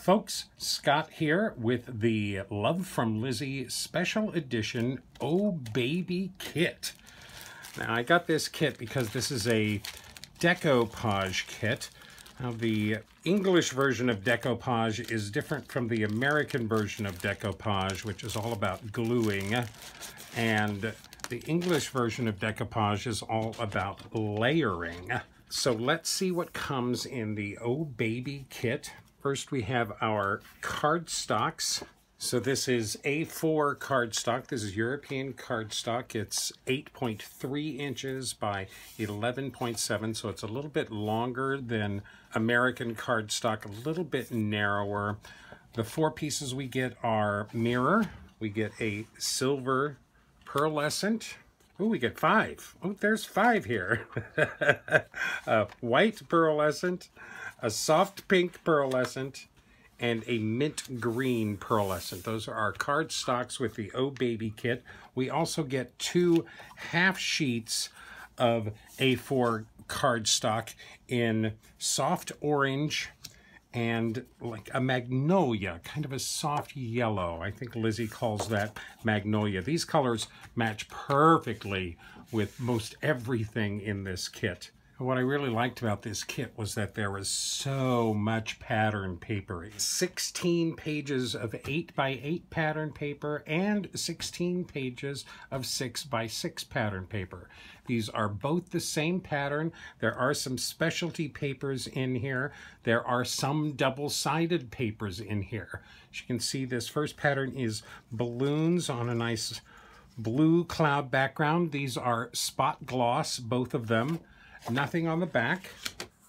folks, Scott here with the Love from Lizi special edition Oh Baby kit. Now I got this kit because this is a decoupage kit. Now the English version of decoupage is different from the American version of decoupage, which is all about gluing, and the English version of decoupage is all about layering. So let's see what comes in the Oh Baby kit. First we have our cardstocks. So this is A4 cardstock. This is European cardstock. It's 8.3 inches by 11.7, so it's a little bit longer than American cardstock, a little bit narrower. The four pieces we get are mirror. We get a silver pearlescent. Oh, we get 5. Oh, there's 5 here. A white pearlescent, a soft pink pearlescent, and a mint green pearlescent. Those are our cardstocks with the Oh Baby kit. We also get 2 half sheets of A4 cardstock in soft orange and like a magnolia, kind of a soft yellow. I think Lizi calls that magnolia. These colors match perfectly with most everything in this kit. What I really liked about this kit was that there was so much pattern paper. 16 pages of 8x8 pattern paper and 16 pages of 6x6 pattern paper. These are both the same pattern. There are some specialty papers in here. There are some double-sided papers in here. As you can see, this first pattern is balloons on a nice blue cloud background. These are spot gloss, both of them. Nothing on the back.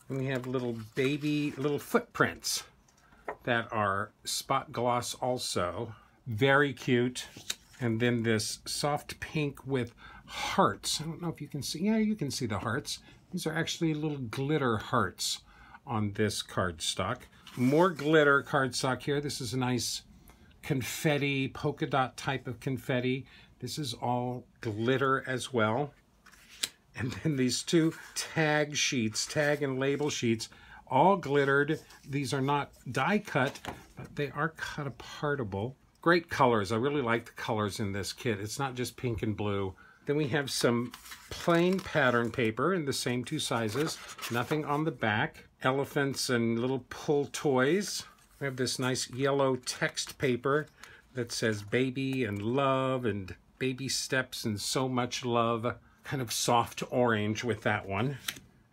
And we have little footprints that are spot gloss also. Very cute. And then this soft pink with hearts. I don't know if you can see. Yeah, you can see the hearts. These are actually little glitter hearts on this cardstock. More glitter cardstock here. This is a nice confetti, polka dot type of confetti. This is all glitter as well. And then these 2 tag sheets, tag and label sheets, all glittered. These are not die cut, but they are cut apartable. Great colors. I really like the colors in this kit. It's not just pink and blue. Then we have some plain pattern paper in the same 2 sizes. Nothing on the back. Elephants and little pull toys. We have this nice yellow text paper that says baby and love and baby steps and so much love. Kind of soft orange with that one.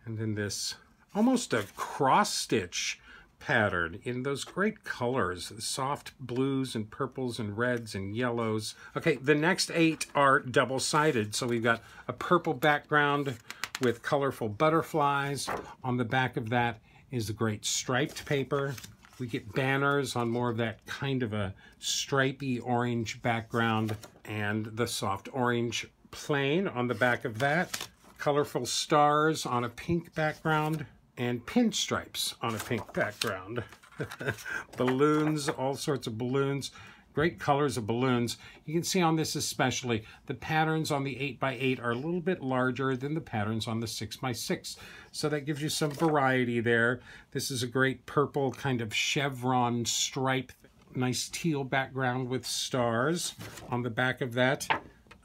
And then this almost a cross stitch pattern in those great colors, soft blues and purples and reds and yellows. Okay, the next 8 are double-sided. So we've got a purple background with colorful butterflies. On the back of that is the great striped paper. We get banners on more of that kind of a stripy orange background, and the soft orange plain on the back of that, colorful stars on a pink background, and pinstripes on a pink background. Balloons, all sorts of balloons, great colors of balloons. You can see on this especially, the patterns on the 8x8 are a little bit larger than the patterns on the 6x6. So that gives you some variety there. This is a great purple kind of chevron stripe, nice teal background with stars. On the back of that,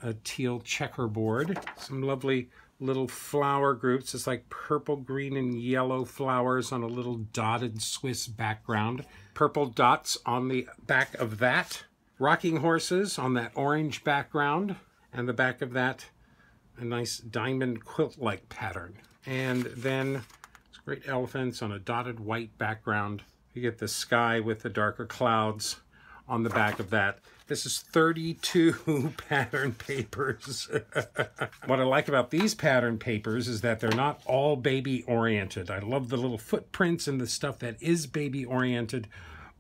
a teal checkerboard, some lovely little flower groups. It's like purple, green, and yellow flowers on a little dotted Swiss background. Purple dots on the back of that. Rocking horses on that orange background. And the back of that, a nice diamond quilt-like pattern. And then great elephants on a dotted white background. You get the sky with the darker clouds on the back of that. This is 32 pattern papers. What I like about these pattern papers is that they're not all baby oriented. I love the little footprints and the stuff that is baby oriented,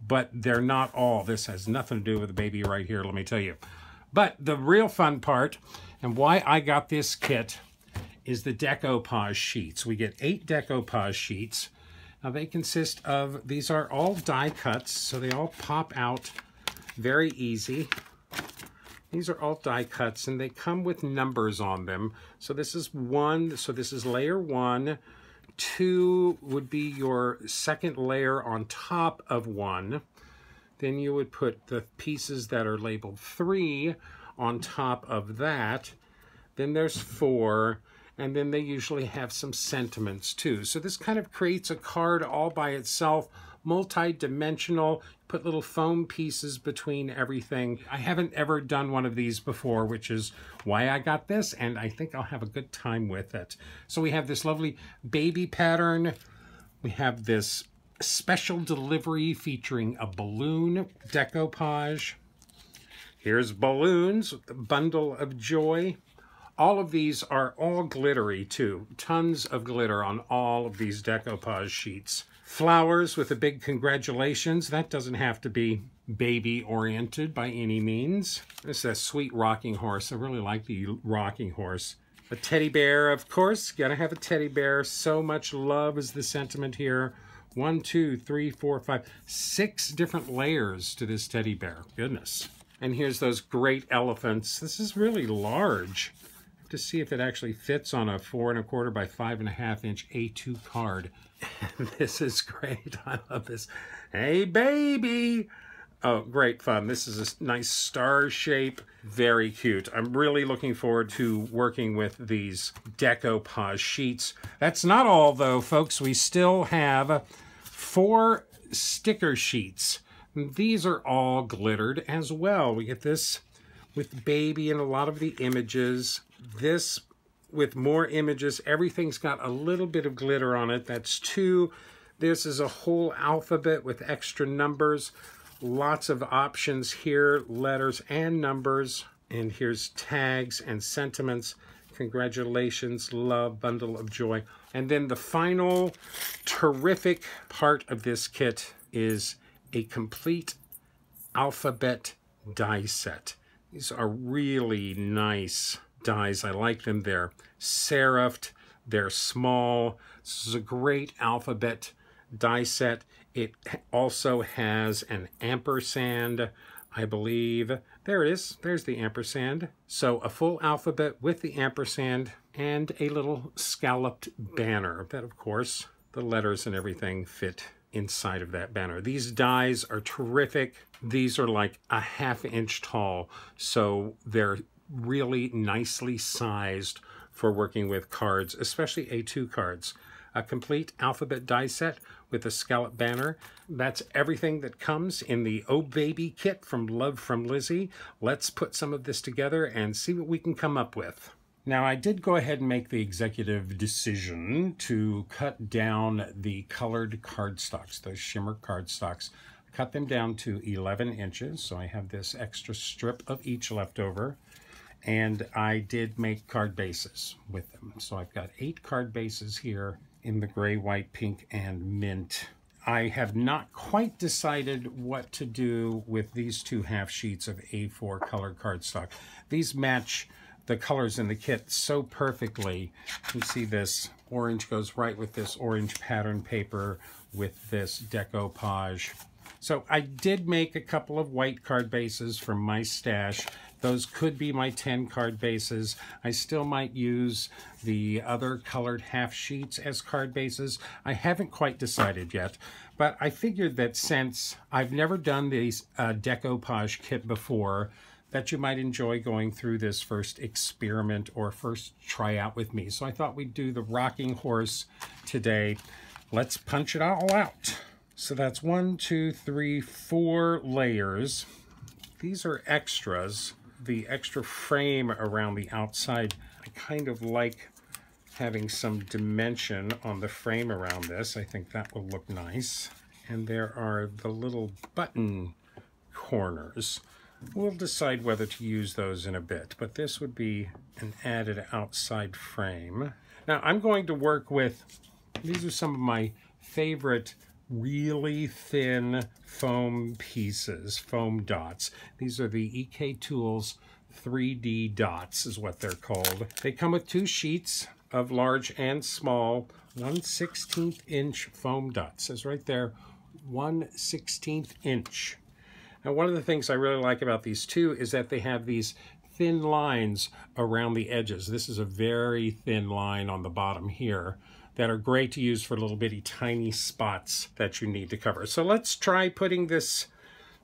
but they're not all. This has nothing to do with the baby right here, let me tell you. But the real fun part, and why I got this kit, is the decoupage sheets. We get 8 decoupage sheets. Now they consist of, these are all die cuts, so they all pop out very easy. These are all die cuts and they come with numbers on them. So this is 1, so this is layer 1, 2 would be your second layer on top of 1. Then you would put the pieces that are labeled 3 on top of that. Then there's 4, and then they usually have some sentiments too. So this kind of creates a card all by itself, multi-dimensional. Put little foam pieces between everything. I haven't ever done one of these before, which is why I got this, and I think I'll have a good time with it. So we have this lovely baby pattern. We have this special delivery featuring a balloon decoupage. Here's balloons with the bundle of joy. All of these are all glittery too. Tons of glitter on all of these decoupage sheets. Flowers with a big congratulations. That doesn't have to be baby oriented by any means. This is a sweet rocking horse. I really like the rocking horse. A teddy bear, of course. Gotta have a teddy bear. So much love is the sentiment here. 1, 2, 3, 4, 5, 6 different layers to this teddy bear. Goodness. And here's those great elephants. This is really large. I have to see if it actually fits on a 4 1/4 by 5 1/2 inch A2 card. This is great. I love this. Hey, baby. Oh, great fun. This is a nice star shape. Very cute. I'm really looking forward to working with these decoupage sheets. That's not all, though, folks. We still have 4 sticker sheets. These are all glittered as well. We get this with baby and a lot of the images. This with more images. Everything's got a little bit of glitter on it. That's 2. This is a whole alphabet with extra numbers. Lots of options here, letters and numbers. And here's tags and sentiments. Congratulations, love, bundle of joy. And then the final terrific part of this kit is a complete alphabet die set. These are really nice dies. I like them. They're serifed, they're small. This is a great alphabet die set. It also has an ampersand, I believe. There it is. There's the ampersand. So a full alphabet with the ampersand and a little scalloped banner that, of course, the letters and everything fit inside of that banner. These dies are terrific. These are like a 1/2 inch tall, so they're really nicely sized for working with cards, especially A2 cards. A complete alphabet die set with a scallop banner. That's everything that comes in the Oh Baby kit from Love from Lizi. Let's put some of this together and see what we can come up with. Now, I did go ahead and make the executive decision to cut down the colored cardstocks, those shimmer cardstocks. Cut them down to 11 inches, so I have this extra strip of each left over. And I did make card bases with them. So I've got 8 card bases here in the gray, white, pink, and mint. I have not quite decided what to do with these 2 half sheets of A4 colored cardstock. These match the colors in the kit so perfectly. You see this orange goes right with this orange pattern paper with this decoupage. So I did make a couple of white card bases from my stash. Those could be my 10 card bases. I still might use the other colored half sheets as card bases. I haven't quite decided yet, but I figured that since I've never done these decoupage kit before, that you might enjoy going through this first experiment or first try out with me. So I thought we'd do the rocking horse today. Let's punch it all out. So that's 1, 2, 3, 4 layers. These are extras. The extra frame around the outside, I kind of like having some dimension on the frame around this. I think that will look nice. And there are the little button corners. We'll decide whether to use those in a bit, but this would be an added outside frame. Now I'm going to work with, these are some of my favorite really thin foam pieces, foam dots. These are the EK Tools 3D dots is what they're called. They come with 2 sheets of large and small 1/16 inch foam dots. It says right there, 1/16 inch. Now one of the things I really like about these 2 is that they have these thin lines around the edges. This is a very thin line on the bottom here that are great to use for little bitty tiny spots that you need to cover. So let's try putting this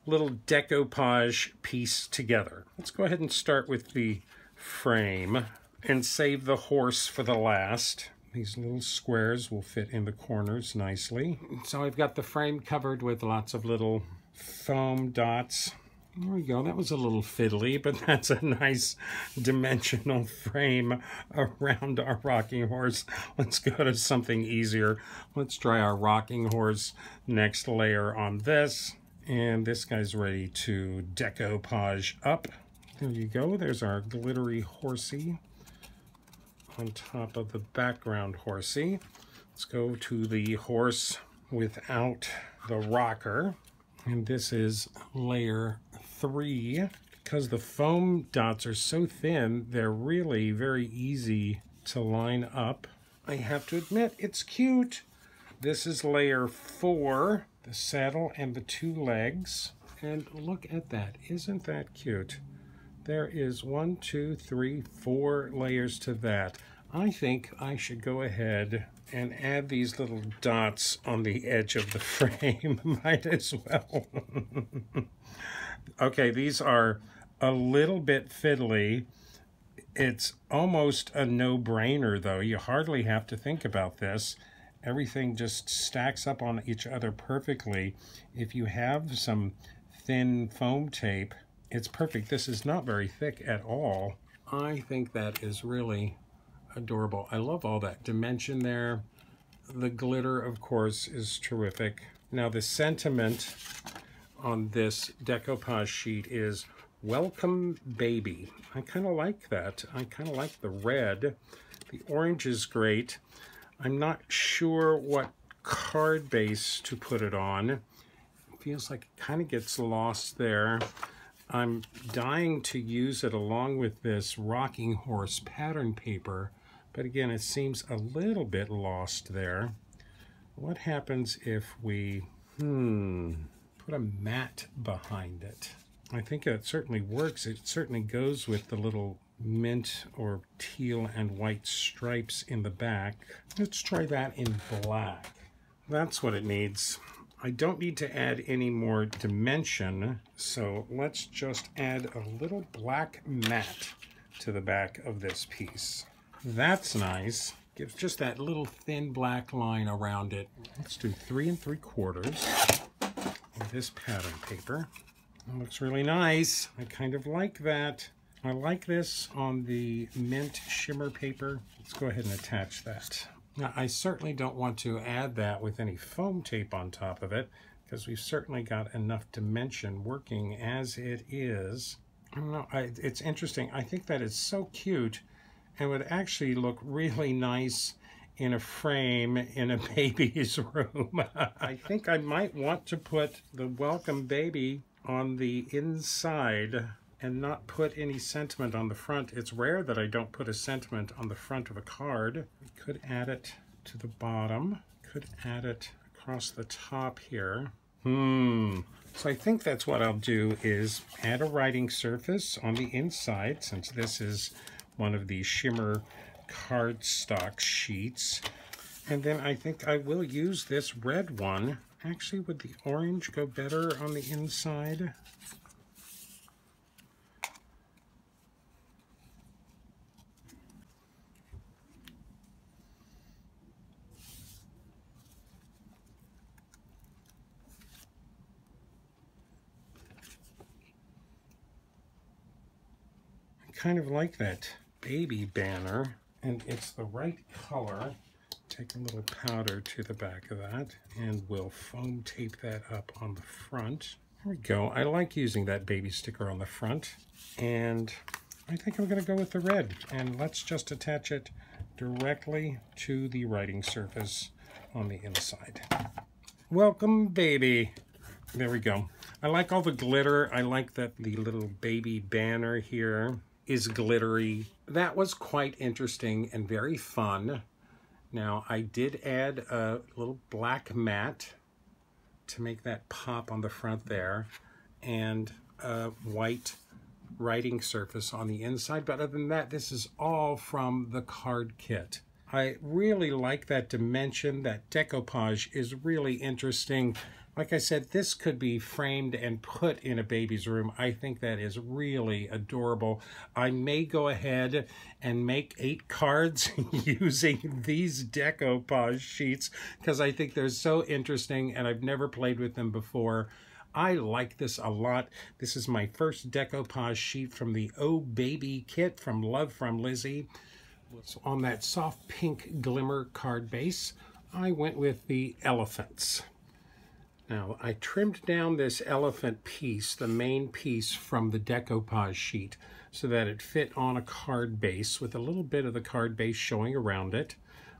little decoupage piece together. Let's go ahead and start with the frame and save the horse for the last. These little squares will fit in the corners nicely. So I've got the frame covered with lots of little foam dots. There we go. That was a little fiddly, but that's a nice dimensional frame around our rocking horse. Let's go to something easier. Let's try our rocking horse next layer on this. And this guy's ready to decoupage up. There you go. There's our glittery horsey on top of the background horsey. Let's go to the horse without the rocker. And this is layer 3. Because the foam dots are so thin, they're really very easy to line up. I have to admit, it's cute. This is layer 4, the saddle and the 2 legs. And look at that. Isn't that cute? There is 1, 2, 3, 4 layers to that. I think I should go ahead and add these little dots on the edge of the frame. Might as well. Okay, these are a little bit fiddly. It's almost a no-brainer, though. You hardly have to think about this. Everything just stacks up on each other perfectly. If you have some thin foam tape, it's perfect. This is not very thick at all. I think that is really adorable. I love all that dimension there. The glitter, of course, is terrific. Now, the sentiment on this decoupage sheet is welcome baby. I kind of like that. I kind of like the red. The orange is great. I'm not sure what card base to put it on. It feels like it kind of gets lost there. I'm dying to use it along with this rocking horse pattern paper, but again, it seems a little bit lost there. What happens if we put a mat behind it? I think it certainly works. It certainly goes with the little mint or teal and white stripes in the back. Let's try that in black. That's what it needs. I don't need to add any more dimension, so let's just add a little black mat to the back of this piece. That's nice. Gives just that little thin black line around it. Let's do 3 3/4 of this pattern paper. It looks really nice. I kind of like that. I like this on the mint shimmer paper. Let's go ahead and attach that. Now, I certainly don't want to add that with any foam tape on top of it, because we've certainly got enough dimension working as it is. I don't know, it's interesting. I think that is so cute and would actually look really nice in a frame in a baby's room. I think I might want to put the welcome baby on the inside and not put any sentiment on the front. It's rare that I don't put a sentiment on the front of a card. We could add it to the bottom, could add it across the top here. So I think that's what I'll do, is add a writing surface on the inside, since this is one of the shimmer cardstock sheets. And then I think I will use this red one. Actually, would the orange go better on the inside? Kind of like that baby banner, and it's the right color. Take a little powder to the back of that, and we'll foam tape that up on the front. There we go. I like using that baby sticker on the front, and I think I'm going to go with the red, and let's just attach it directly to the writing surface on the inside. Welcome baby. There we go. I like all the glitter. I like that the little baby banner here is glittery. That was quite interesting and very fun. Now, I did add a little black mat to make that pop on the front there, and a white writing surface on the inside. But other than that, this is all from the card kit. I really like that dimension. That decoupage is really interesting. Like I said, this could be framed and put in a baby's room. I think that is really adorable. I may go ahead and make 8 cards using these decoupage sheets because I think they're so interesting and I've never played with them before. I like this a lot. This is my first decoupage sheet from the Oh Baby kit from Love from Lizi. So on that soft pink glimmer card base, I went with the elephants. Now, I trimmed down this elephant piece, the main piece from the decoupage sheet, so that it fit on a card base with a little bit of the card base showing around it.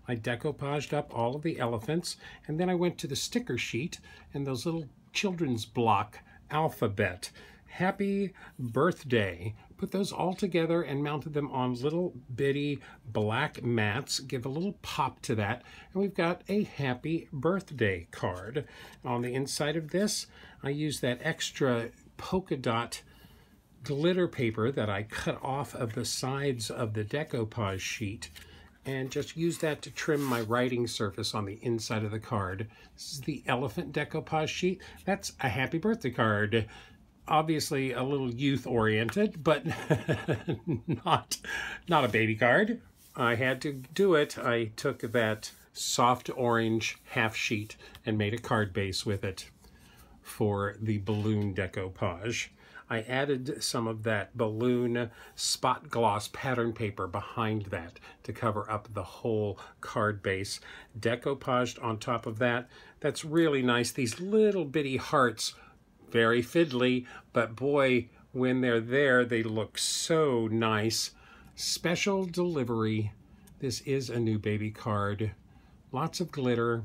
I decoupaged up all of the elephants, and then I went to the sticker sheet and those little children's block alphabet. Happy birthday. Put those all together and mounted them on little bitty black mats. Give a little pop to that. And we've got a happy birthday card. On the inside of this, I used that extra polka dot glitter paper that I cut off of the sides of the decoupage sheet and just use that to trim my writing surface on the inside of the card. This is the elephant decoupage sheet. That's a happy birthday card. Obviously a little youth-oriented, but not a baby card. I had to do it. I took that soft orange half sheet and made a card base with it for the balloon decoupage. I added some of that balloon spot gloss pattern paper behind that to cover up the whole card base. Decoupaged on top of that. That's really nice. These little bitty hearts, very fiddly, but boy, when they're there, they look so nice. Special delivery. This is a new baby card. Lots of glitter.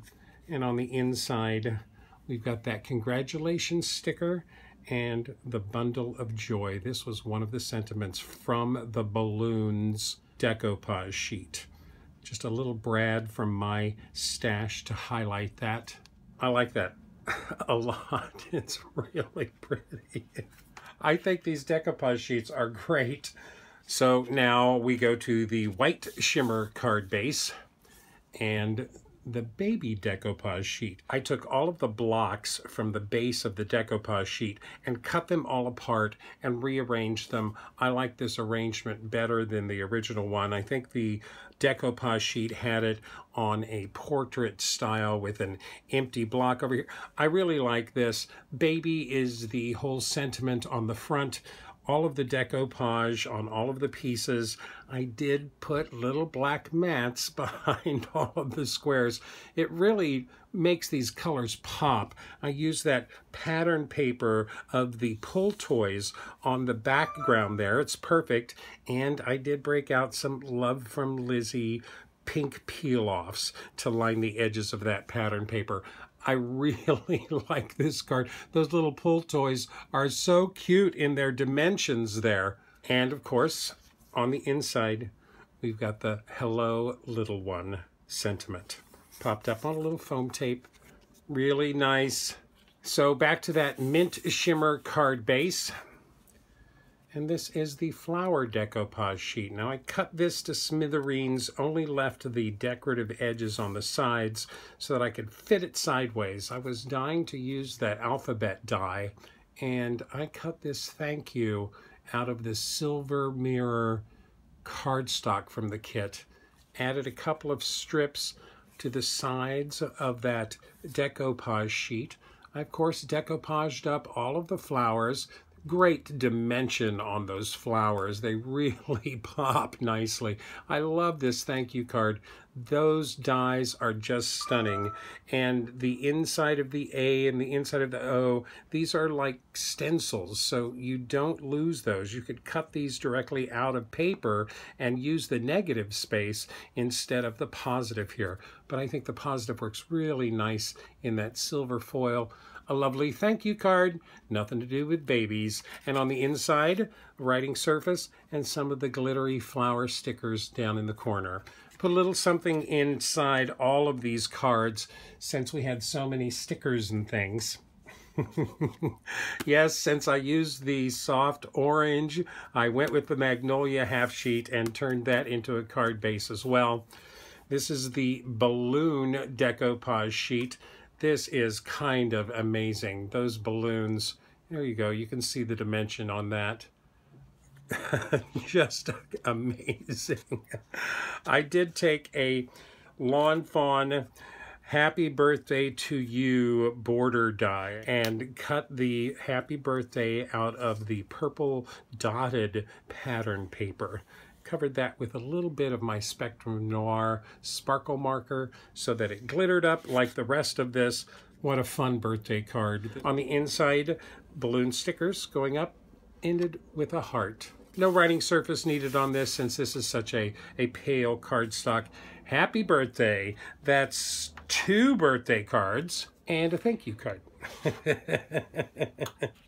And on the inside, we've got that congratulations sticker and the bundle of joy. This was one of the sentiments from the balloons decoupage sheet. Just a little brad from my stash to highlight that. I like that a lot. It's really pretty. I think these decoupage sheets are great. So now we go to the white shimmer card base and the baby decoupage sheet. I took all of the blocks from the base of the decoupage sheet and cut them all apart and rearranged them. I like this arrangement better than the original one. I think the decoupage sheet had it on a portrait style with an empty block over here. I really like this. Baby is the whole sentiment on the front. All of the decoupage on all of the pieces. I did put little black mats behind all of the squares. It really makes these colors pop. I use that pattern paper of the pull toys on the background there. It's perfect. And I did break out some Love from Lizi pink peel-offs to line the edges of that pattern paper. I really like this card. Those little pull toys are so cute in their dimensions there. And of course, on the inside, we've got the Hello Little One sentiment. Popped up on a little foam tape. Really nice. So back to that mint shimmer card base. And this is the flower decoupage sheet. Now I cut this to smithereens, only left the decorative edges on the sides so that I could fit it sideways. I was dying to use that alphabet die, and I cut this thank you out of this silver mirror cardstock from the kit. Added a couple of strips to the sides of that decoupage sheet. I, of course, decoupaged up all of the flowers. Great dimension on those flowers. They really pop nicely. I love this thank you card. Those dies are just stunning. And the inside of the A and the inside of the O, these are like stencils, so you don't lose those. You could cut these directly out of paper and use the negative space instead of the positive here. But I think the positive works really nice in that silver foil. A lovely thank you card, nothing to do with babies. And on the inside, writing surface and some of the glittery flower stickers down in the corner. Put a little something inside all of these cards since we had so many stickers and things. Yes, since I used the soft orange, I went with the Magnolia half sheet and turned that into a card base as well. This is the balloon decoupage sheet. This is kind of amazing. Those balloons, there you go. You can see the dimension on that. Just amazing. I did take a Lawn Fawn Happy Birthday to You border die and cut the happy birthday out of the purple dotted pattern paper. Covered that with a little bit of my Spectrum Noir sparkle marker so that it glittered up like the rest of this. What a fun birthday card. On the inside, balloon stickers going up, ended with a heart. No writing surface needed on this since this is such a pale cardstock. Happy birthday. That's 2 birthday cards and a thank you card.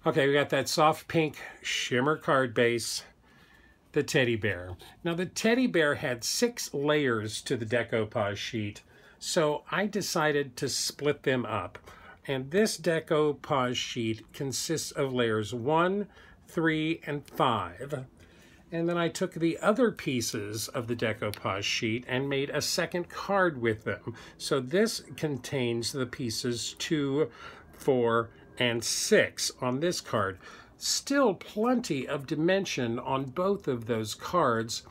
Okay, we got that soft pink shimmer card base. The teddy bear. Now the teddy bear had 6 layers to the decoupage sheet, so I decided to split them up. And this decoupage sheet consists of layers 1, 3, and 5. And then I took the other pieces of the decoupage sheet and made a second card with them. So this contains the pieces 2, 4, and 6 on this card. Still plenty of dimension on both of those cards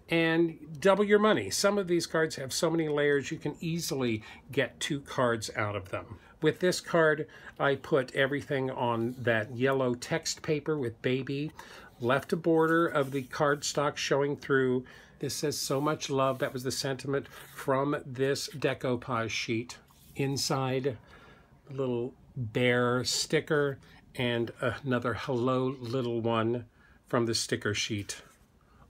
and double your money. Some of these cards have so many layers you can easily get 2 cards out of them. With this card, I put everything on that yellow text paper with baby, left a border of the cardstock showing through. This says so much love. That was the sentiment from this decoupage sheet. Inside, a little bear sticker and another hello little one from the sticker sheet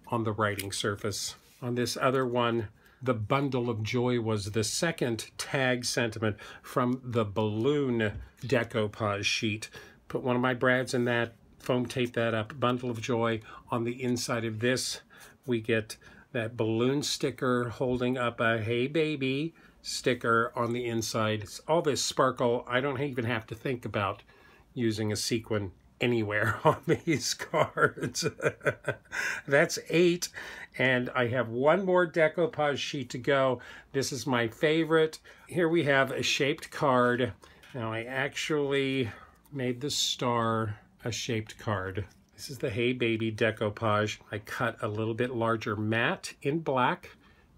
on the writing surface. On this other one, the bundle of joy was the second tag sentiment from the balloon decoupage sheet. Put one of my brads in that, foam tape that up, bundle of joy. On the inside of this, we get that balloon sticker holding up a hey baby sticker on the inside. It's all this sparkle. I don't even have to think about using a sequin anywhere on these cards. That's 8, and I have one more decoupage sheet to go. This is my favorite. Here we have a shaped card. Now I actually made the star a shaped card. This is the Hey Baby decoupage. I cut a little bit larger mat in black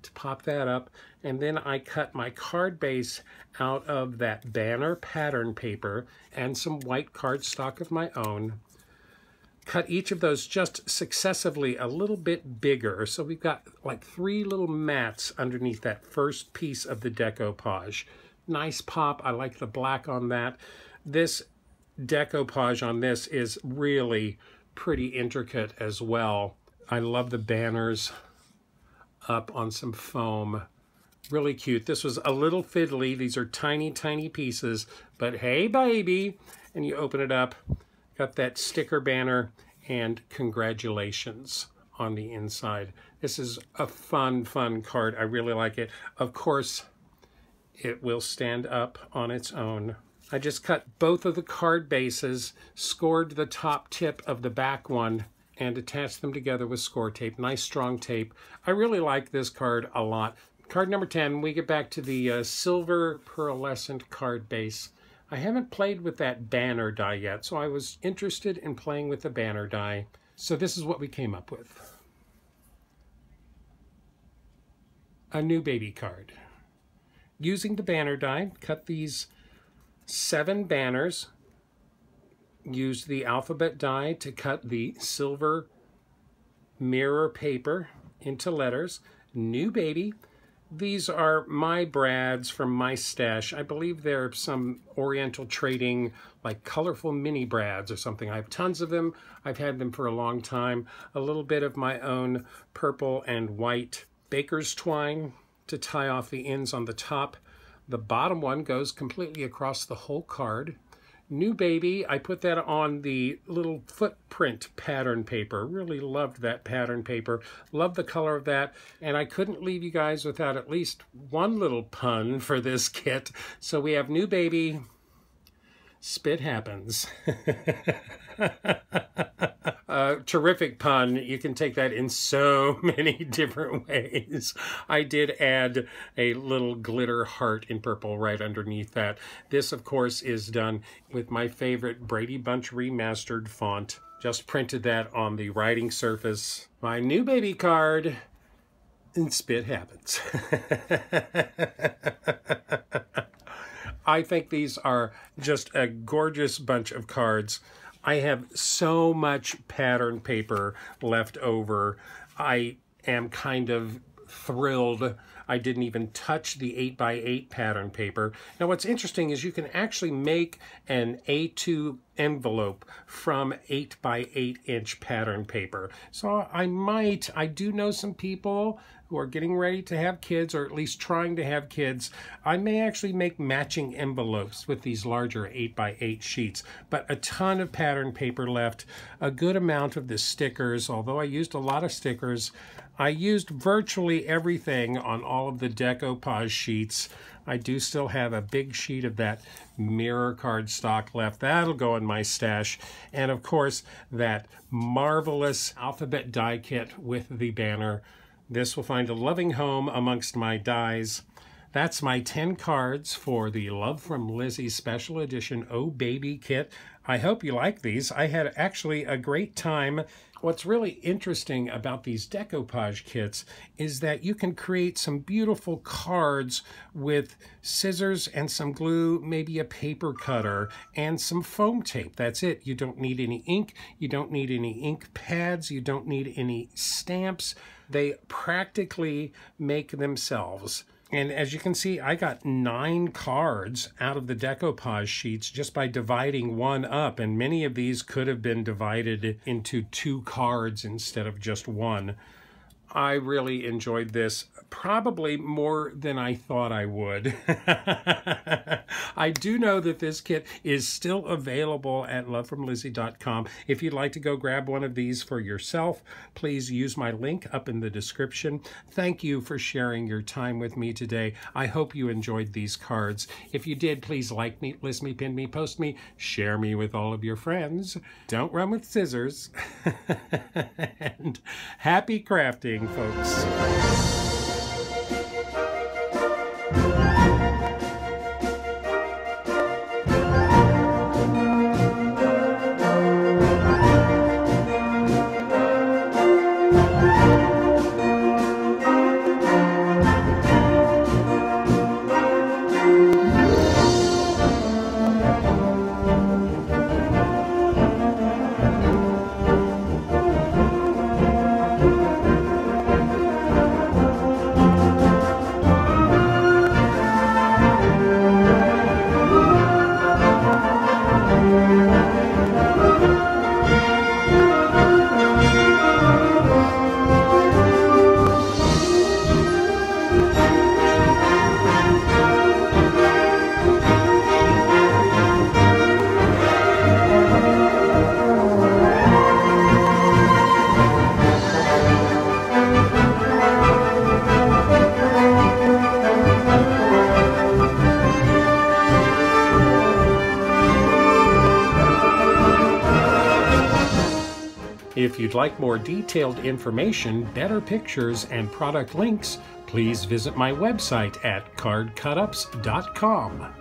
to pop that up, and then I cut my card base out of that banner pattern paper and some white cardstock of my own. Cut each of those just successively a little bit bigger, so we've got like 3 little mats underneath that first piece of the decoupage. Nice pop. I like the black on that. This decoupage on this is really pretty intricate as well. I love the banners up on some foam. Really cute. This was a little fiddly. These are tiny, tiny pieces, but hey baby, and you open it up, got that sticker banner and congratulations on the inside. This is a fun, fun card. I really like it. Of course, it will stand up on its own. I just cut both of the card bases, scored the top tip of the back one, and attached them together with score tape. Nice strong tape. I really like this card a lot. Card number 10, we get back to the silver pearlescent card base. I haven't played with that banner die yet, so I was interested in playing with the banner die. So this is what we came up with. A new baby card. Using the banner die, cut these 7 banners. Used the alphabet die to cut the silver mirror paper into letters. New baby. These are my brads from my stash. I believe they're some Oriental Trading, like colorful mini brads or something. I have tons of them. I've had them for a long time. A little bit of my own purple and white baker's twine to tie off the ends on the top. The bottom one goes completely across the whole card. New baby, I put that on the little footprint pattern paper. Really loved that pattern paper. Loved the color of that. And I couldn't leave you guys without at least one little pun for this kit. So we have new baby, spit happens. Terrific pun. You can take that in so many different ways. I did add a little glitter heart in purple right underneath that. This, of course, is done with my favorite Brady Bunch Remastered font. Just printed that on the writing surface. My new baby card, and spit happens. I think these are just a gorgeous bunch of cards. I have so much pattern paper left over. I am kind of thrilled I didn't even touch the 8x8 pattern paper. Now what's interesting is you can actually make an A2 envelope from 8x8 inch pattern paper. So I do know some people who are getting ready to have kids, or at least trying to have kids. I may actually make matching envelopes with these larger 8x8 sheets, but a ton of pattern paper left, a good amount of the stickers. Although I used a lot of stickers, I used virtually everything on all of the decoupage sheets. I do still have a big sheet of that mirror card stock left. That'll go in my stash. And of course, that marvelous alphabet die kit with the banner. This will find a loving home amongst my dies. That's my 10 cards for the Love from Lizi Special Edition Oh Baby kit. I hope you like these. I had actually a great time. What's really interesting about these decoupage kits is that you can create some beautiful cards with scissors and some glue, maybe a paper cutter, and some foam tape. That's it. You don't need any ink. You don't need any ink pads. You don't need any stamps. They practically make themselves. And as you can see, I got 9 cards out of the decoupage sheets just by dividing one up. And many of these could have been divided into 2 cards instead of just one. I really enjoyed this, probably more than I thought I would. I do know that this kit is still available at lovefromlizi.com. If you'd like to go grab one of these for yourself, please use my link up in the description. Thank you for sharing your time with me today. I hope you enjoyed these cards. If you did, please like me, list me, pin me, post me, share me with all of your friends. Don't run with scissors. And happy crafting, folks. If you'd like more detailed information, better pictures, and product links, please visit my website at cardcutups.com.